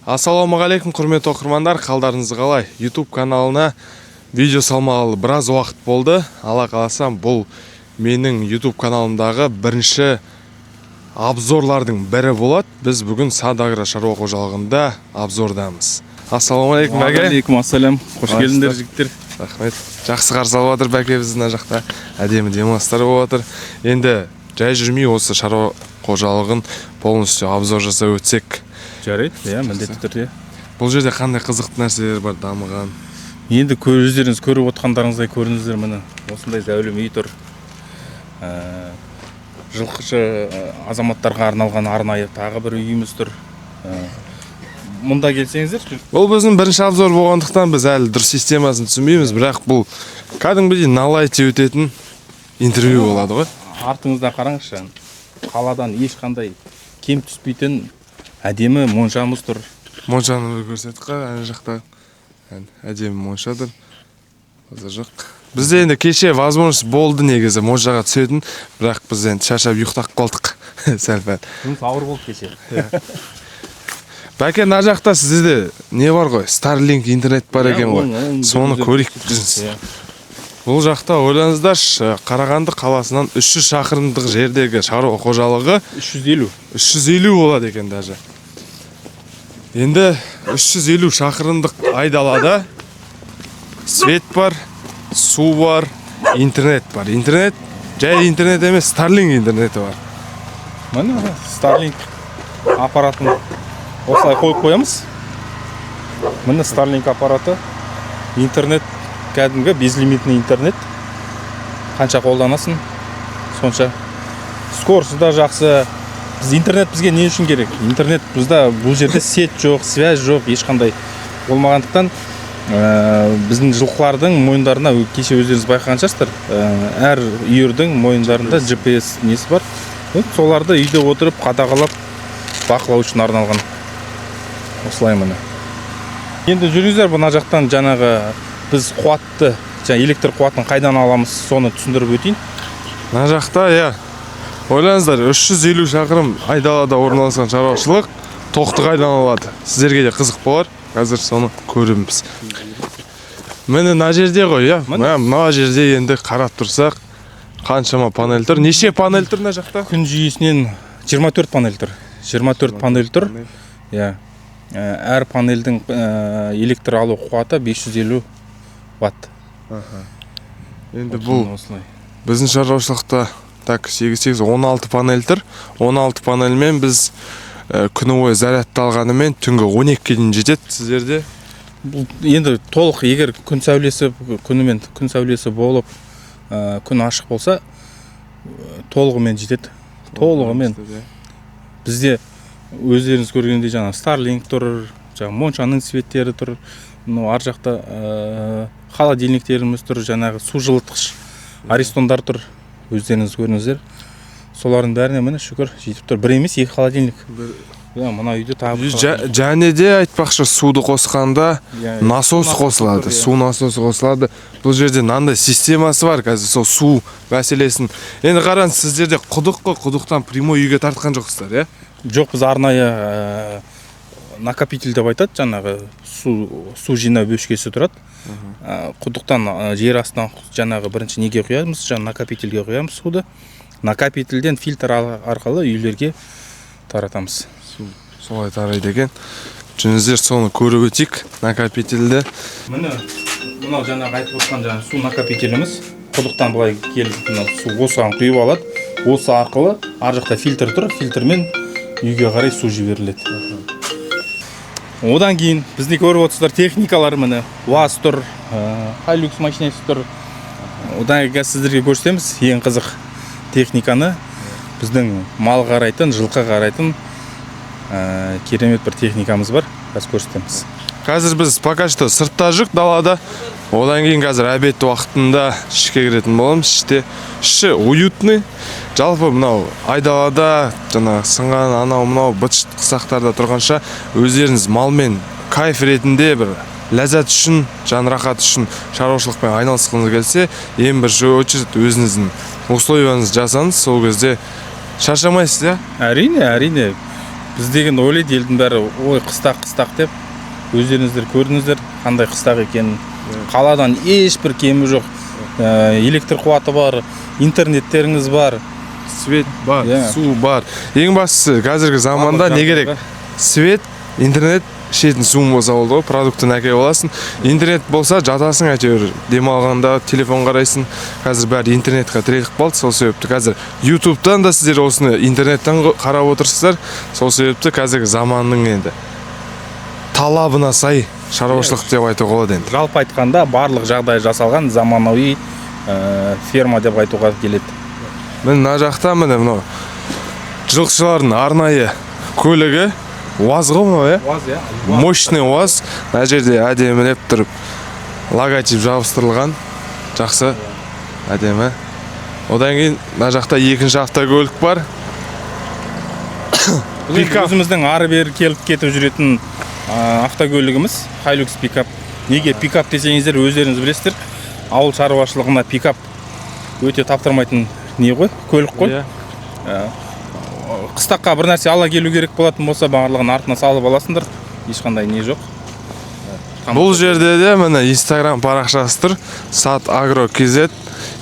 Ассалаумағалейкум, құрметті оқырмандар, қалдарыңыз қалай? YouTube каналына видео салмағалы біраз уақыт болды. Алла қаласам, бұл менің YouTube каналымдағы бірінші обзорлардың бірі болады. Біз бүгін Садагро шаруа қожалығында обзордамыз. Ассалаумағалейкум, бәке. Алейкум ассалам. Қош келдіңдер, жігіттер. Рахмет. Жақсы қарсы алып жатыр бәке, біздің жақта әдемі демалыстар болып жатыр. Енді жай жүрмей осы шаруа қожалығын полностью обзор жасап өтсек. Жарайды, міндетті түрде. Бұл жерде қандай қызықты нәрселер бар дамыған? Енді өздеріңіз көріп отқандарыңыздай көрдіңіздер, міне осындай зәулім үй тұр. Жылқышы азаматтарға арналған арнайы тағы бір үйіміз тұр. Мұнда келсеңіздер. Бұл біздің бірінші обзор болғандықтан біз әлі дұрыс системасын түсінбейміз, бірақ бұл кәдімгідей налайте өтетін интервью болады ғой. Артыңызда қараңызшы, қаладан ешқандай кем түспейтін әдемі моншамыз тұр. Моншаны көрсеттік қой, әне жақта әдемі монша тұр. Жоқ. Бізде енді кеше возможность болды негізі моншаға түсетін, бірақ біз енді шаршап ұйықтап қалдық. Сәл-пәл. Жұмыс ауыр болды кеше. Бәке, мына жақта сізде не бар ғой? Starlink интернет бар екен ғой. Соны көрейік біз. Бұл жақта ойлаңыздаршы, Қарағанды қаласынан 300 шақырымдық жердегі шаруа қожалығы 350 болады екен даже. Енді 350 шақырымдық айдалада свет бар, су бар, интернет бар. Интернет, жай интернет емес, Starlink интернеті бар. Міне, Starlink аппаратын осылай қойып қоямыз. Міне Starlink аппараты, интернет, кәдімгі безлимитный интернет. Қанша қолданасың, сонша. Скоросты да жақсы. Интернет бізге не үшін керек? Интернет бізде бұл жерде сет жоқ, связь жоқ, ешқандай болмағандықтан біздің жылқылардың мойындарына кеше өздеріңіз байқаған шығарсыздар. Әр үйірдің мойындарында GPS несі бар. Соларды үйде отырып қадағалап бақылау үшін арналған. Осылай міне. Енді жүріңіздер, бұна жақтан жаңағы біз қуатты, электр қуатын қайдан аламыз, соны түсіндіріп өтейін. Мына жақта, ойлаңыздар, 350 шақырым айдалада орналасқан шаруашылық тоқты қайдан алады. Сіздерге де қызық болар. Қазір соны көреміз. Міне мына жерде ғой, мына жерде енді қарап тұрсақ, қаншама панель тұр. Неше панель тұр мына жақта? Күн жүйесінен 24 панель тұр. 24 панель тұр. Әр панельдің электр алу қуаты 550 ватт. Енді бұл біздің шаруашылықта 8-16 панель тұр. 16 панельмен біз күні бойы зарядты алғанымен түнгі 12-ге дейін жетеді сіздерде. Енді толық, егер күн сәулесі болып, күн ашық болса, толығымен жетеді. Толығымен. Бізде өздеріңіз көргендей жаңа Starlink тұр, жаңа моншаның светтері тұр. Ар жақта холодильниктеріміз тұр, жаңағы су жылытқыш аристондар тұр. Өздеріңіз көріңіздер. Солардың бәріне міне шүкір жетіп тұр. Бір емес, 2 холодильник. Мына үйде тағы. Және де айтпақшы, суды қосқанда насос қосылады. Су насосы қосылады. Бұл жерде мынандай системасы бар, қазір сол су мәселесін. Енді қараңыз, сіздерде құдық қой, құдықтан прямой үйге тартқан жоқсыздар, Жоқ, біз арнайы накопитель деп айтады, жаңағы су жинау бөшкесі тұрады. Құдықтан жер астынан жаңағы бірінші неге құямыз, жаңа накопительге құямыз суды. Накопительден фильтр арқылы үйлерге таратамыз. Солай тарайды екен. Жүріңіздер, соны көріп өтейік, накопительді. Мынау жаңағы айтып отқан жаңағы су накопителіміз. Құдықтан былай келіп су осыған құйып алады. Осы арқылы ар жақта фильтр тұр, фильтрмен үйге қарай су жіберіледі. Одан кейін бізде көріп отырсыздар техникалар, міне УАЗ тұр, Hilux машинасы тұр. Одан кейін сіздерге көрсетеміз ең қызық техниканы. Біздің мал қарайтын, жылқы қарайтын керемет бір техникамыз бар. Қазір көрсетеміз. Қазір біз пока что сыртта жүр далада. Одан кейін қазір обед уақытында ішке кіретін боламыз. Іші уютный. Жалпы мынау айдалада жаңа сынған анау быт қысақтарда тұрғанша өздеріңіз малмен кайф ретінде бір ләззат үшін, жан рахат үшін шаруашылықпен айналысқыңыз келсе, ең бір очередь өзіңіздің условияңызды жасаңыз, сол кезде шаршамайсыз, Әрине. біз деген ойлайды елдің бәрі, ой қыстақ деп. Өздеріңіздер көрдіңіздер қандай қыстақ екенін. Қаладан ешбір кемі жоқ. Электр қуаты бар, интернеттеріңіз бар, свет бар, су бар. Ең бастысы қазіргі заманда не керек? Свет, интернет, ішетін суың болса болды ғой, продуктын әкеліп аласың. Интернет болса жатасың әйтеуір, демалғанда телефон қарайсың. Қазір бәрі интернетке тіреліп қалды, сол себепті қазір YouTube'дан да сіздер осыны интернеттен қарап отырсыздар. Сол себепті қазіргі заманның енді талабына сай шаруашылық деп айтуға болады енді. Жалпы айтқанда барлық жағдай жасалған заманауи ферма деп айтуға келеді. Мен мына жақта мынау жылқышылардың арнайы көлігі УАЗ ғой мынау, УАЗ, мощный УАЗ. Мына жерде әдемілеп тұрып логотип жабыстырылған. Жақсы, әдемі. Одан кейін мына жақта екінші автокөлік бар. Өзіміздің ары бері келіп кетіп жүретін автокөлігіміз Hilux пикап. Неге пикап десеңіздер, өздеріңіз білесіздер, ауыл шаруашылығына пикап өте таптырмайтын не ғой, көлік қой. Қыстаққа бір нәрсе ала келу керек болатын болса, барлығын артына салып аласыңдар, ешқандай не жоқ. Бұл жерде де міне Instagram парақшасы тұр, SatAgro.kz.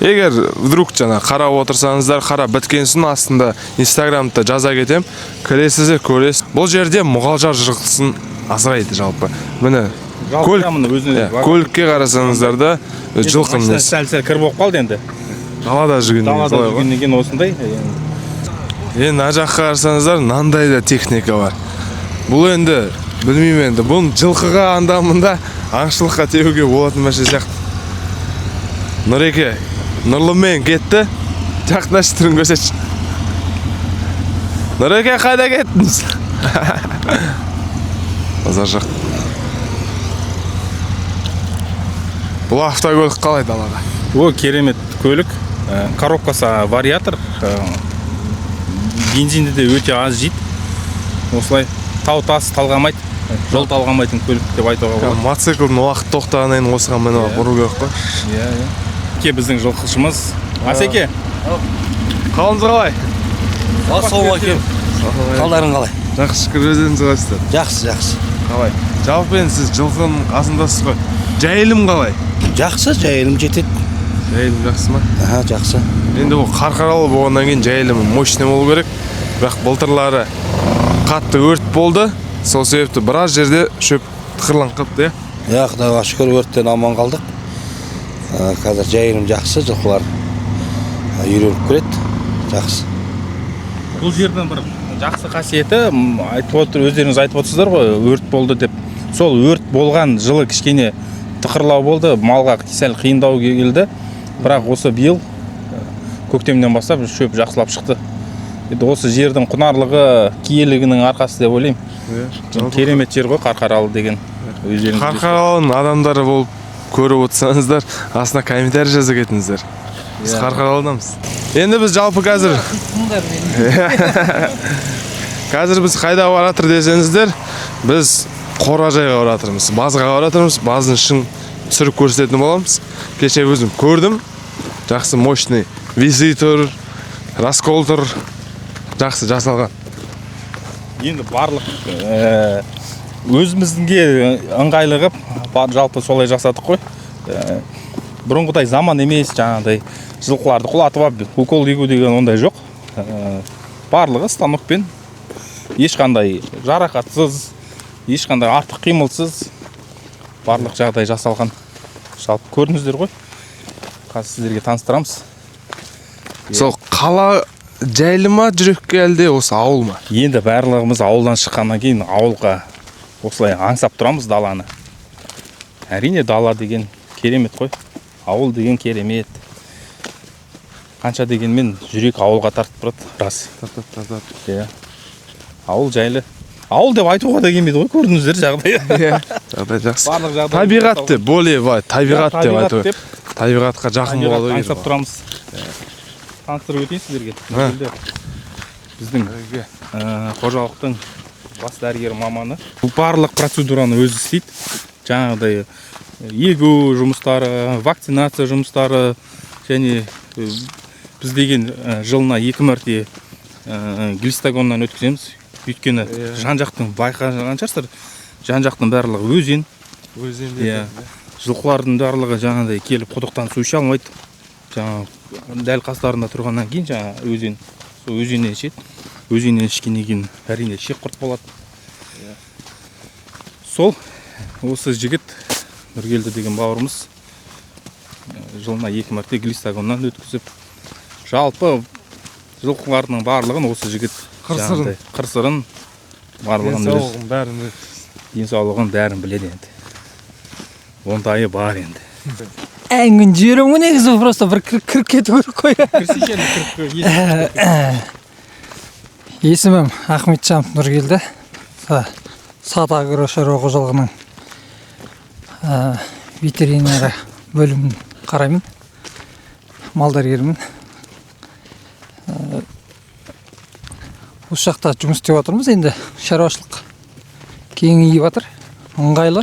Егер вдруг жаңа қарап отырсаңыздар, қарап біткенсін астында Instagram'да жаза кетем, кіресіздер, көресіз. Бұл жерде мұғалжар жылқысын асырайды жалпы. Міне көлікке қарасаңыздар да жылқы мінез. Сәл-сәл кір болып қалды енді. Далада жүргеннен осындай. Енді мына жаққа қарасаңыздар, мынандай да техника бар. Бұл енді білмеймін енді, бұл жылқыға анда-мында аңшылыққа теуге болатын мәселе сияқты. Нұреке, Нұрлымен кетті, жақындашы түрін көрсетші. Нұреке, қайда кеттіңіз? Азар жақ. Бұл автокөлік қалай далада? О, керемет көлік. Коробкасы вариатор. Бензинді де өте аз жейді. Осылай тау-тас талғамайды, жол талғамайтын көлік деп айтуға болады. Мотоциклдің уақыт тоқтағаннан осыған міне бұру керек қой. Ке біздің жылқышымыз. Асеке. Қалыңыз қалай? Ассалаумағалейкум. Қалдарың қалай? Жақсы, шүкір, өздеріңіз қалайсыздар? Жақсы. Қалай? Жалпы енді сіз жылқының қасындасыз ғой. Жайылым қалай? Жақсы, жайылым жетеді. Жайылым жақсы ма? Жақсы. Енді бұл қарқаралы болғаннан кейін жайылымы мощный болу керек. Бірақ былтырлары қатты өрт болды. Сол себепті біраз жерде шөп тықырланып қалыпты, иә? Құдайға шүкір өрттен аман қалдық. Қазір жайылым жақсы, жылқылар үйреніп кіреді. Жақсы. Бұл жердің бір жақсы қасиеті, өздеріңіз айтып отырсыздар ғой, өрт болды деп. Сол өрт болған жылы кішкене тықырлау болды, малға сәл қиындау келді. Бірақ осы биыл көктемнен бастап шөп жақсылап шықты. Осы жердің құнарлығы, киелігінің арқасы деп ойлаймын. Керемет жер ғой Қарқаралы деген. Қарқаралының адамдары болып көріп отырсаңыздар, астына комментарий жаза кетіңіздер. Біз Қарқаралыдамыз. Енді біз жалпы қазір біз қайда баратыр десеңіздер, біз қоражайға баратырмыз, базға баратырмыз, базын шын түсіріп көрсететін боламыз. Кеше өзім көрдім, жақсы мощный визит тұр, раскол тұр, жақсы жасалған. Енді барлық өзімізге ыңғайлығып, жалпы солай жасадық қой. Бұрынғыдай заман емес, жаңағыдай жылқыларды құлатып алып, укол егу деген ондай жоқ. Барлығы станокпен, ешқандай жарақатсыз, ешқандай артық қимылсыз барлық жағдай жасалған. Жалпы көрдіңіздер ғой. Қазір сіздерге таныстырамыз. Сол қала жайлы ма жүрекке әлде осы ауыл ма? Енді барлығымыз ауылдан шыққаннан кейін ауылға осылай аңсап тұрамыз даланы. Әрине дала деген керемет қой. Ауыл деген керемет. Қанша дегенмен жүрек ауылға тартып тұрады, рас. Тартады. Ауыл жайлы. Ауыл деп айтуға да келмейді ғой, көрдіңіздер жағдай. Жағдай жақсы. Табиғат деп, табиғат деп айтуға. Табиғатқа жақын болады. Аңсап тұрамыз. Таныстырып өтейін сіздерге. Біздің қожалықтың бас дәрігер маманы. Барлық процедураны өзі істейді. Жаңағыдай егу жұмыстары, вакцинация жұмыстары, және біз деген жылына 2 мәрте глистогоннан өткіземіз. Өйткені жан-жақтың байқаған шығарсыздар, жан-жақтың барлығы өзен. Иә. Жылқылардың барлығы жаңағыдай келіп құдықтан су іше алмайды. Жаңа дәл қастарында тұрғаннан кейін жаңа өзен, сол өзеннен ішеді. Өзеннен ішкеннен кейін әрине шек құрт болады. Сол осы жігіт Нұргелді деген бауырымыз жылына 2 мәрте глистогоннан өткізіп, жалпы жылқылардың барлығын осы жігіт қыр-сырын барлығын денсаулығын бәрін біледі енді. Ондайы бар енді. Әңгін жүйерім негізі просто бір кіріп кету керек қой. Есімім Ахметжан Нұргелді. Сат агро шаруа қожалығының ветеринары бөлімін қараймын. Мал дәрігерімін. Осы жақта жұмыс істеп отырмыз. Енді шаруашылық кеңейіп жатыр. Ыңғайлы.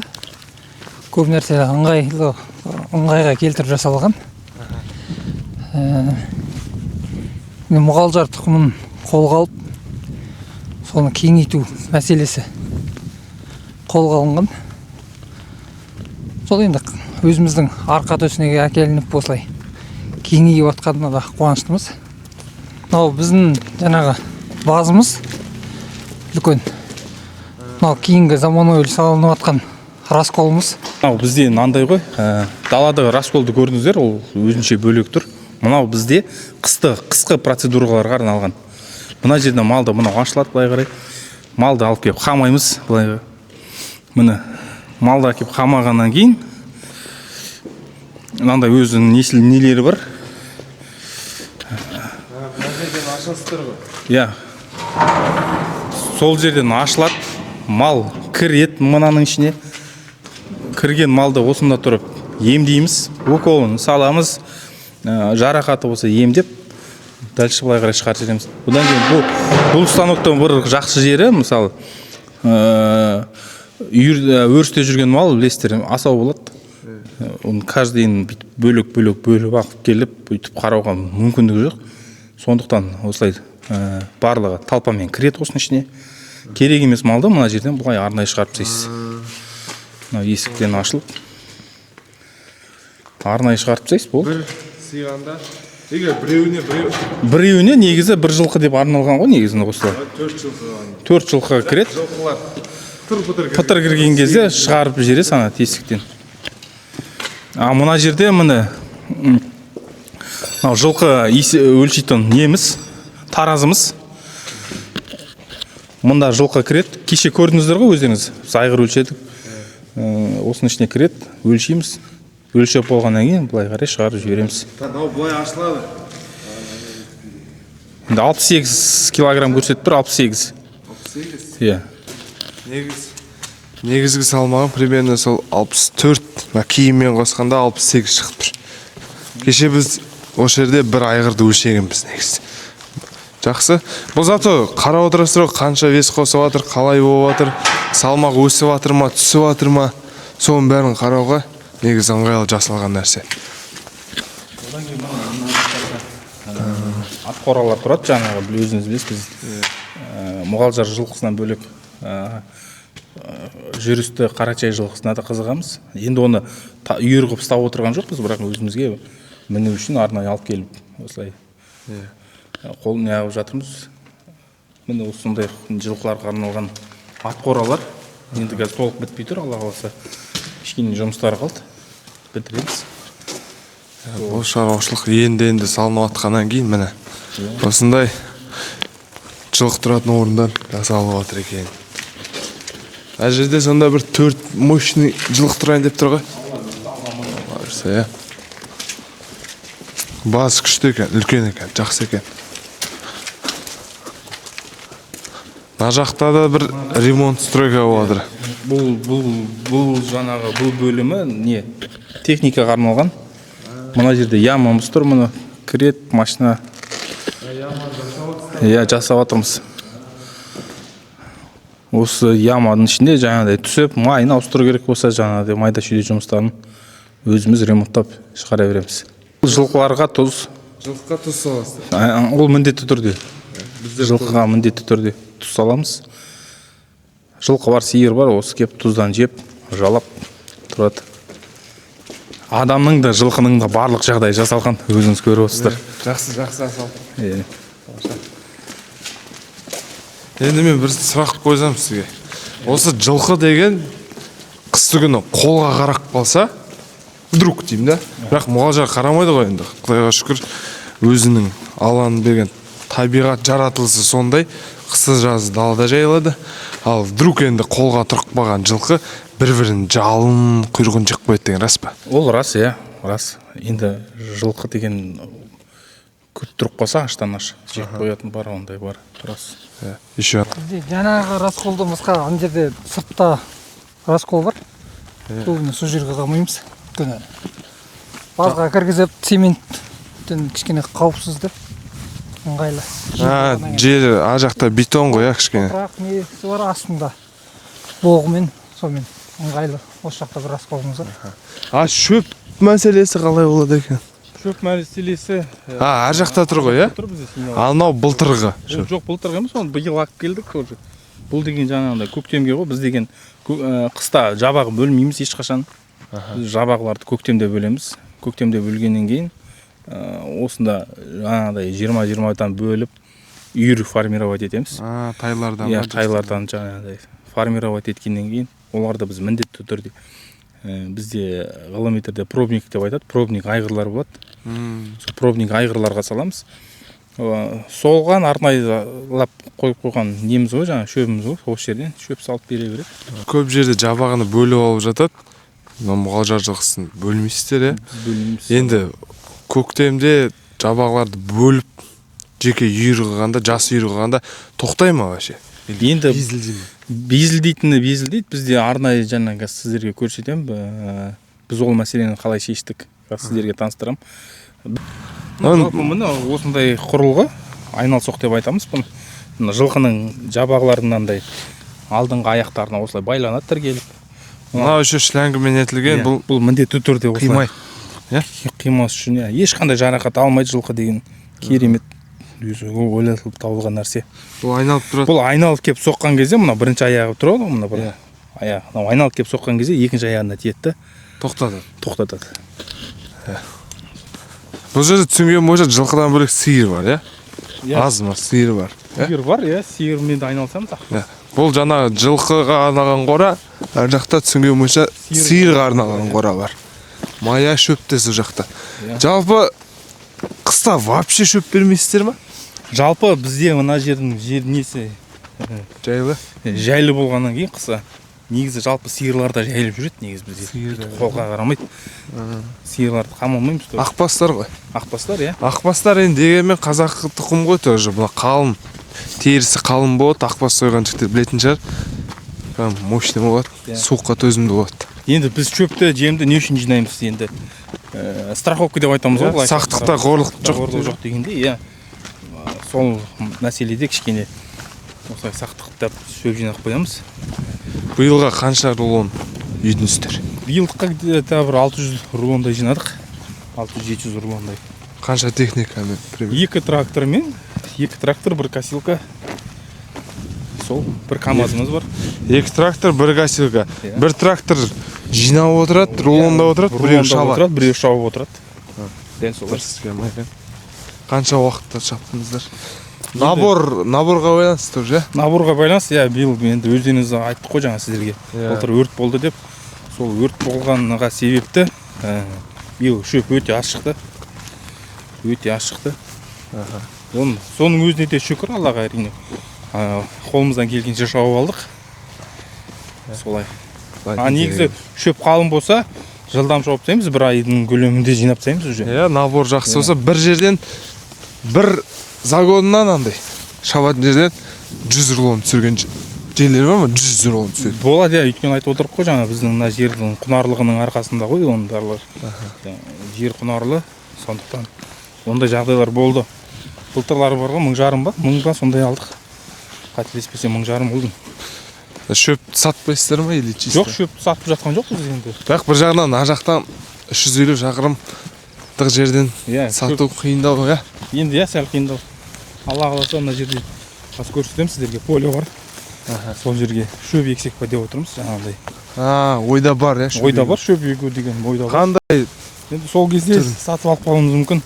Көп нәрсе ыңғайға келтіріп жасалған. Мұғалжар тұқымын қолға алып, соны кеңейту мәселесі қолға алынған. Сол енді өзіміздің арқа төсіне әкелініп осылай кеңейіп жатқанына да қуаныштымыз. Мынау біздің жаңағы базымыз үлкен. Мынау кейінгі заманауи салынып жатқан расколымыз. Бізде мынандай ғой, даладағы расколды көрдіңіздер, ол өзінше бөлек тұр. Мынау бізде қысқы процедураларға арналған. Мына жерде малды мынау ашылады былай қарай. Малды алып келіп қамаймыз былай. Міне малды келіп қамағаннан кейін мынандай өзінің нелері бар. Иә. Сол жерден ашылады. Мал кіреді мынаның ішіне. Кірген малды осында тұрып емдейміз, уколын саламыз, жарақаты болса емдеп, дальше былай қарай шығарып жібереміз. Бұдан кейін бұл станоктың бір жақсы жері, мысалы, өрісте жүрген мал білесіздер, асау болады. Оны каждыйын бөліп алып келіп, бүйтіп қарауға мүмкіндігі жоқ. Сондықтан осылай барлығы талпамен кіреді осының ішіне. Керек емес малды мына жерден бұлай арнайы шығарып тастайсыз. Есіктен ашылып арнайы шығарып тастайсыз, болды. Бір сыйғанда біреуіне негізі бір жылқы деп арналған ғой, негізінде осылай. 4 жылқы кіреді. Жылқылар пытыр кірген кезде шығарып жібересіз ана есіктен. Мына жерде міне жылқы өлшейтін неміз, таразымыз. Мұнда жылқы кіреді. Кеше көрдіңіздер ғой өздеріңіз, айғыр өлшедік. Осының ішіне кіреді, өлшейміз. Өлшеп болғаннан кейін былай қарай шығарып жібереміз. Мынау былай ашылады. Енді 68 килограмм көрсетіп тұр, 68. 68? Иә. Негізгі салмағы примерно сол 64, киіммен қосқанда 68 шығып тұр. Кеше біз осы жерде бір айғырды өлшегенбіз негізі. Жақсы. Бұл зато қарап отырасыздар, қанша вес қосып жатыр, қалай болып жатыр, салмақ өсіп жатыр ма, түсіп жатыр ма, соның бәрін қарауға негізі ыңғайлы жасалған нәрсе. Ат қоралар тұрады, жаңағы өзіңіз білесіз, біз Мұғалжар жылқысынан бөлек жүрісті Қарачай жылқысына да қызығамыз. Енді оны үйір қып ұстап отырған жоқпыз, бірақ өзімізге міну үшін арнайы алып келіп осылай қолын неғып жатырмыз. Міне осындай жылқыларға арналған ат қоралар. Енді қазір толық бітпей тұр, Алла қаласа. Кішкене жұмыстары қалды. Бітіреміз. Бұл шаруашылық енді салынып жатқаннан кейін міне осындай жылқы тұратын орындар жасалып жатыр екен. Әр жерде сонда бір 4 мощный жылқы тұрайын деп тұр ғой. Базы күшті екен, үлкен екен, жақсы екен. Мына жақта да бір ремонт стройка болады. Бұл жаңағы бұл бөлімі не? Техникаға арналған. Мына жерде ямамыз тұр, мұны кірет машина. Жасап жатырмыз. Осы яманың ішінде жаңағыдай түсіп, майын ауыстыру керек болса, жаңағыдай майда шүйде жұмыстарын өзіміз ремонттап шығара береміз. Жылқыларға тұз. Жылқыға тұз саласыз. Ол міндетті түрде. жылқыға міндетті түрде тұз саламыз. Жылқы бар, сиыр бар, осы кеп тұздан жеп, жалап тұрады. Адамның да жылқының да барлық жағдай жасалған, өзіңіз көріп отырсыздар. Жақсы асал. Енді мен бір сұрақ қойсам сізге. Осы жылқы деген қысты күні қолға қарап қалса, вдруг деймін да. Бірақ мұғалжар қарамайды ғой енді. Құдайға шүкір өзінің Алланың берген табиғат жаратылысы сондай, қысы жазы далада жайылады. Ал вдруг енді қолға тұрып қалған жылқы бір-бірін жалын құйрығын жеп қояды деген рас па? Ол рас, рас. Енді жылқы деген күт тұрып қалса аштан аш жеп қоятын бар, ондай бар. Рас. Еще Бізде жаңағы расколдан басқа ана жерде сыртта раскол бар. Көбіне сол жерге қалмаймыз. Өйткені базға кіргізіп цементтен кішкене қауіпсіз деп ыңғайлы. жер жақта бетон ғой, кішкене. Бірақ несі бар астында боғымен, сонымен ыңғайлы. Осы жақта бір расколымыз бар. Шөп мәселесі қалай болады екен? Шөп мәселесі Ар жақта тұр ғой, тұр бізде. Анау былтырғы. Жоқ, былтырғы емес, оны биыл алып келдік уже. Бұл деген жаңағындай көктемге ғой, біз деген қыста жабағы бөлмейміз ешқашан. Жабағыларды көктемде бөлеміз. Көктемде бөлгеннен кейін осында жаңағыдай 20-20-тан бөліп үйір формировать етеміз. Тайлардан. Тайлардан жаңағыдай формировать еткеннен кейін оларды біз міндетті түрде бізде ғылыми түрде пробник деп айтады. Пробник айғырлар болады. Сол пробник айғырларға саламыз. Солған арнайылап қойып қойған неміз ғой, жаңа шөбіміз ғой, осы жерден шөп салып бере береді. Көп жерде жабағыны бөліп алып жатады. Мұғалжар жылқысын бөлмейсіздер, Бөлмейміз. Енді көктемде жабағыларды бөліп жеке үйір қылғанда, жас үйір қылғанда тоқтай ма вообще? Енді безілдейді. Бізде арнайы жаңағы сіздерге көрсетемін. Біз ол мәселені қалай шештік, сіздерге таныстырамын. Міне осындай құрылғы, айналсоқ деп айтамыз. Жылқының жабағыларынандай алдыңғы аяқтарына осылай байланады тіркеліп. Мынау еще шлангымен етілген, бұл міндетті түрде осылай қимас үшін ешқандай жарақат алмайды жылқы деген керемет ойлатылып табылған нәрсе. Бұл айналып тұрады. Бұл айналып кеп соққан кезде, мына бірінші аяғы тұрады, мына бір аяғы. Айналып кеп соққан кезде екінші аяғына тиеді, тоқтатады. Бұл жерде түсінген бойынша жылқыдан бөлек сиыр бар, Аз ма сиыр бар? Сиыр бар, сиырмен де айналысамыз. Бұл жаңағы жылқыға арналған қора, ар жақта түсінген бойынша сиырға арналған қора бар. Мая шөптес ол жақта. Жалпы қыста вообще шөп бермейсіздер ма? Жалпы бізде мына жердің несі жайлы болғаннан кейін қыса негізі жалпы сиырларда жайылып жүреді, негізі бізде қолға қарамайды. Сиырларды қамалмаймыз. Ақбастар ғой. Ақбастар, енді дегенмен қазақы тұқым ғой, тоже бұна қалың, терісі қалың болады, ақбас сойған жігіттер білетін шығар. Мощный болады, суыққа төзімді болады. Енді біз шөпті, жемді не үшін жинаймыз енді? Страховка деп айтамыз ғой. Сақтықта қорлық жоқ дегенде, сол мәселеде кішкене осылай сақтықтап шөп жинап қоямыз. Биылға қанша рулон үйдіңіздер? Биылдыққа где-то бір 600 рулондай жинадық. 600-700 рулондай. Қанша техникамен? 2 трактормен, 2 трактор, 1 косилка. Сол, 1 КамАЗымыз бар. 2 трактор, 1 косилка. 1 трактор жинап отырады, рулонда отырады, біреу шауып отырады. Дән солар. Қанша уақытта шаптыңыздар? Наборға байланысты тоже? Наборға байланысты, биыл енді өздеріңіз айттық қой жаңа сіздерге. Былтыр өрт болды деп. Сол өрт болғанға себепті биыл шөп өте аз шықты. Соның өзіне де шүкір Аллаға, әрине. Қолымыздан келгенше шауып алдық. Солай. Негізі шөп қалың болса, жылдам шауып тастаймыз, бір айдың көлемінде жинап тастаймыз уже. Набор жақсы болса, бір жерден бір загоннан андай шабатын жерден 100 рулон түсірген жерлер бар ма? 100 рулон түседі. Болады, өйткені айтып отырып қой, жаңа біздің мына жердің құнарлығының арқасында ғой, оның барлығы. Жер құнарлы, сондықтан ондай жағдайлар болды. Былтырлары бар ғой, 1000 ба? 1000 ба сондай алдық. Қателеспесе 1000 болдым. Шөп сатпайсыздар ма или чисто? Жоқ, шөп сатып жатқан жоқ біз енді. Бірақ бір жағынан ар жақтан 350 шақырымдық жерден сату қиындау, Енді сәл қиындау. Алла қаласа мына жерде қазір көрсетемін сіздерге, поле бар. Сол жерге шөп ексек па деп отырмыз, жаңағыдай. Ойда бар, иә? Ойда бар, шөп егу деген ойда бар. Қандай? Енді сол кезде сатып алып қалуымыз мүмкін.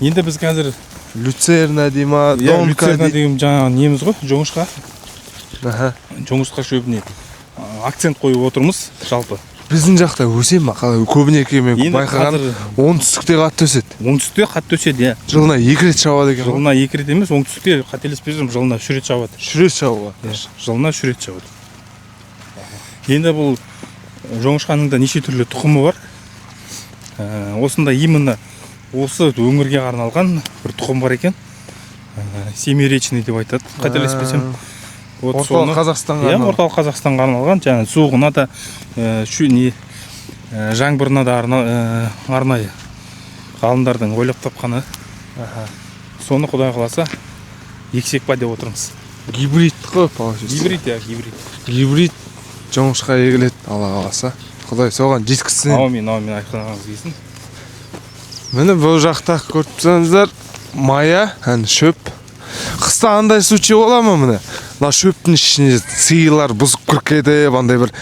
Енді біз қазір люцерна дей ма, донка деген жаңағы неміз ғой, жоңышқа. Жоңышқа шөбіне акцент қойып отырмыз, жалпы. Біздің жақта өсе ма? Көбінесе мен байқаған оңтүстікте қатты өседі. Оңтүстікте қатты өседі, иә. Жылына 2 рет шабады екен. Жылына 2 рет емес, оңтүстікте қателеспесем жылына 3 рет шабады. 3 рет шабады. Жылына 3 рет шабады. Енді бұл жоңышқаның да неше түрлі тұқымы бар. Осында именно осы өңірге арналған бір тұқым бар екен. Семиречный деп айтады, қателеспесем. Орталық Қазақстанға арналған. Орталық Қазақстанға арналған, жаңа суығына да, жаңбырына да арнайы ғалымдардың ойлап тапқаны. Соны Құдай қаласа ексек па деп отырмыз. Гибрид қой, получается. Гибрид, иә, гибрид. Гибрид жоңышқа егіледі, Алла қаласа. Құдай соған жеткізсін. Аумин, айтқаныңыз келсін. Міне бұл жақта көріп тұрсаңыздар, мая, шөп. Қыста андай случай бола ма міне? Мына шөптің ішіне сиырлар бұзып кіріп кетіп, андай бір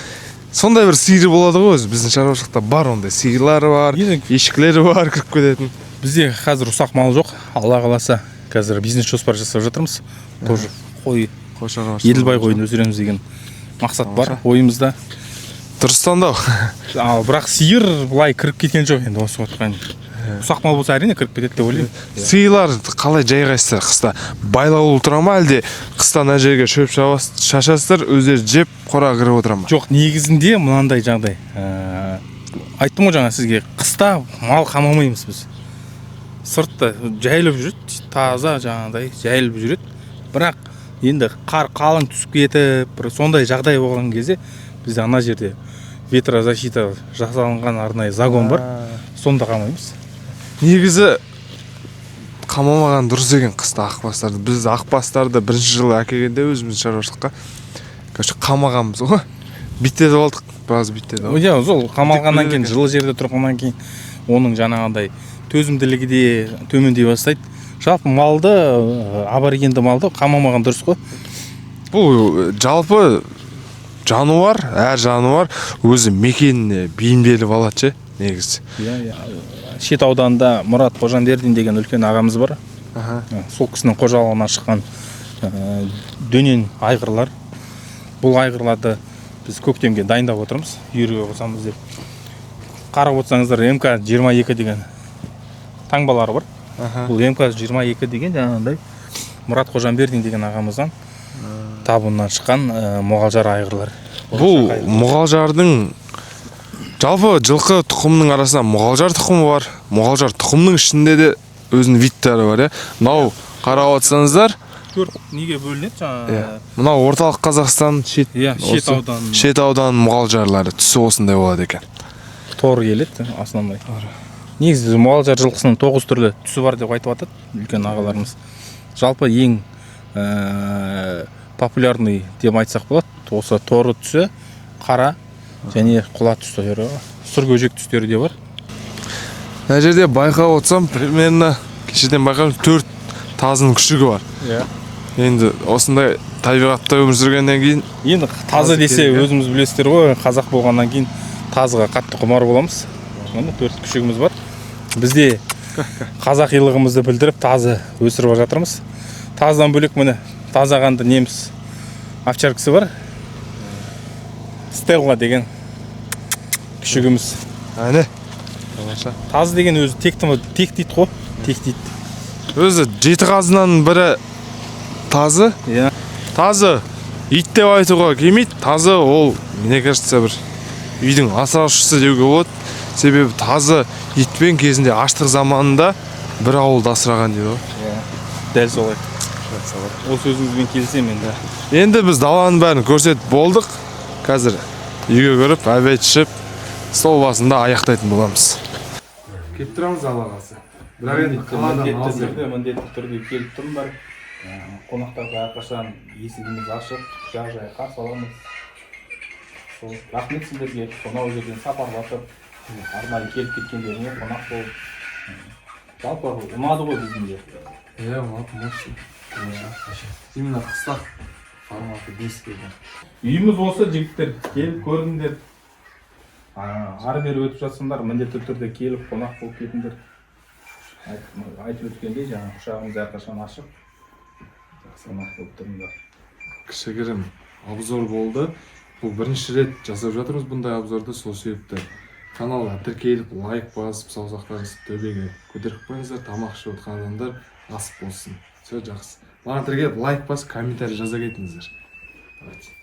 сондай бір сиыр болады ғой өзі. Біздің шаруашылықта бар ондай сиырлар бар, ешкілері бар кіріп кететін. Бізде қазір ұсақ мал жоқ. Алла қаласа қазір бизнес жоспар жасап жатырмыз. Тоже қой шаруашылығы. Еділбай қойын өсіреміз деген мақсат бар ойымызда. Дұрыс таңдау. Ал бірақ сиыр былай кіріп кеткен жоқ енді осы уақытқа. Ұсақ мал болса әрине кіріп кетеді деп ойлаймын. Сиырлар қалай жайғайсыздар қыста? Байлаулы тұра ма әлде қыста мына жерге шөп шашасыздар, өздері жеп қораға кіріп отыра ма? Жоқ, негізінде мынандай жағдай. Айттым ғой жаңа сізге, қыста мал қамамаймыз біз. Сыртта жайылып жүреді, таза жаңағыдай жайылып жүреді. Бірақ енді қар қалың түсіп кетіп, сондай жағдай болған кезде бізде ана жерде ветрозащита жасалынған арнайы загон бар. Сонда қамаймыз. Негізі қамамаған дұрыс екен қыста ақбастарды. Біз ақбастарды бірінші жылы әкелгенде өзіміз шаруашылыққа қамағанбыз ғой. Биттетіп алдық, біраз биттетіп алдық. Иә, сол қамалғаннан кейін, жылы жерде тұрғаннан кейін оның жаңағыдай төзімділігі де төмендей бастайды. Жалпы малды, аборигенді малды қамамаған дұрыс қой. Бұл жалпы жануар, әр жануар өзі мекеніне бейімделіп алады ше, негізі. Шет ауданында Мұрат Қожамбердин деген үлкен ағамыз бар. Сол кісінің қожалығынан шыққан дөнен айғырлар. Бұл айғырларды біз көктемге дайындап отырмыз, үйірге қосамыз деп. Қарап отырсаңыздар, МК-22 деген таңбалары бар. Бұл МК-22 деген жаңағыдай Мұрат Қожамбердин деген ағамыздан табыннан шыққан мұғалжар айғырлар. Бұл мұғалжардың жалпы жылқы тұқымының арасында мұғалжар тұқымы бар. Мұғалжар тұқымның ішінде де өзінің видтары бар, иә. Мынау қарап отырсаңыздар, неге бөлінеді жаңағы? Мынау орталық Қазақстан шет аудан мұғалжарлары түсі осындай болады екен. Тор келеді, основной. Негізі мұғалжар жылқысының 9 түрлі түсі бар деп айтып жатады үлкен ағаларымыз. Жалпы ең популярный деп айтсақ болады. Осы торы түсі, қара және құла түстері, сұр көжек түстері де бар. Мына жерде байқап отырсам, примерно кешеден байқап 4 тазының күшігі бар. Енді осындай табиғатта өмір сүргеннен кейін, енді тазы десе өзіміз білесіздер ғой, қазақ болғаннан кейін тазыға қатты құмар боламыз. Міне 4 күшігіміз бар. Бізде қазақилығымызды білдіріп тазы өсіріп жатырмыз. Таздан бөлек міне тазағанды неміс овчаркасы бар. Стелла деген күшігіміз. Әне. Тазы деген өзі тек дейді ғой, тек дейді. Өзі 7 қазынан бірі тазы. Тазы ит деп айтуға келмейді. Тазы ол, мне кажется, бір үйдің асыраушысы деуге болады. Себебі тазы итпен кезінде аштық заманында бір ауылды асыраған дейді ғой. Дәл солай. Ол сөзіңізбен келісемін енді. Енді біз даланың бәрін көрсетіп болдық. Қазір үйге көріп, әбет ішіп, стол басында аяқтайтын боламыз. Кеп тұрамыз алағасы. Бірақ енді қаладан міндетті түрде келіп тұрмдар. Қонақтарға әрқашан есігіміз ашып, жағажай қарсы аламыз. Сол рахмет сіздерге, сонау жерден сапарлатып, арнайы келіп кеткендеріңе қонақ болып. Жалпы ұнады ғой біздің де. Ұнады, мощный. именно қыстақ форматы беске Үйіміз осы жігіттер, келіп көріңдер. Ары бері өтіп жатсыңдар, міндетті түрде келіп қонақ болып кетіңдер. Айтып өткендей, жаңа құшағымыз әрқашан ашық. Жақсы қонақ болып тұрыңдар. кішігірім обзор болды. Бұл бірінші рет жасап жатырмыз бұндай обзорды, сол себепті каналға тіркеліп, лайк басып, саусақтарыңызды төбеге көтеріп қойыңыздар, тамақ ішіп отқан адамдар асып болсын. Все жақсы. Маған тіркеліп лайк басып, комментарий жаза кетіңіздер. Давайте.